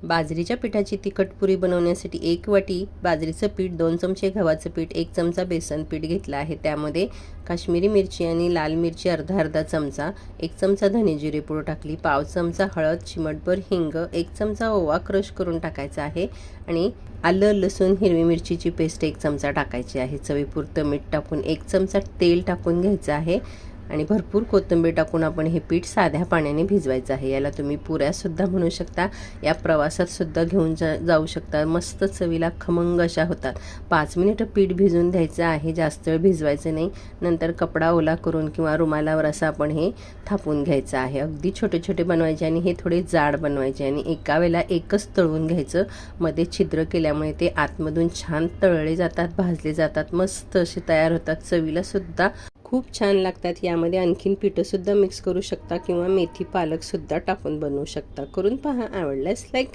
बाजरीच्या पिठाची तिखट पुरी बनवण्यासाठी 1 वाटी बाजरीचं पीठ, 2 चमचे गव्हाचं पीठ, 1 चमचा बेसन पीठ घेतलं आहे. त्यामध्ये काश्मीरी मिरची आणि लाल मिरची अर्धा चमचा, 1 चमचा धने जिरे पूड टाकली, पाव चमचा हळद, चिमटभर हिंग, 1 चमचा ओवा क्रश करून टाकायचा आहे आणि आलं लसूण हिरवी मिरचीची पेस्ट 1 चमचा टाकायची आहे. चवीपुरतं मीठ टाकून 1 चमचा तेल टाकून घ्यायचं आहे आणि भरपूर कोथिंबीर टाकून आपण हे पीठ साध्या पाण्याने भिजवायचं आहे. याला तुम्ही पुऱ्यासुद्धा म्हणू शकता, या प्रवासातसुद्धा घेऊन जाऊ शकता. मस्त चवीला खमंग अशा होतात. 5 मिनिटं पीठ भिजून द्यायचं आहे, जास्त वेळ भिजवायचं नाही. नंतर कपडा ओला करून किंवा रुमालावर असं आपण हे थापून घ्यायचं आहे. अगदी छोटे छोटे बनवायचे आणि हे थोडे जाड बनवायचे आणि एका वेळेला एकच तळून घ्यायचं. मध्ये छिद्र केल्यामुळे ते आतमधून छान तळले जातात, भाजले जातात, मस्त असे तयार होतात. चवीलासुद्धा खूप छान लागतात. यामध्ये आणखीन पिठंसुद्धा मिक्स करू शकता किंवा मेथी पालकसुद्धा टाकून बनवू शकता. करून पहा, आवडल्यास लाईक करा.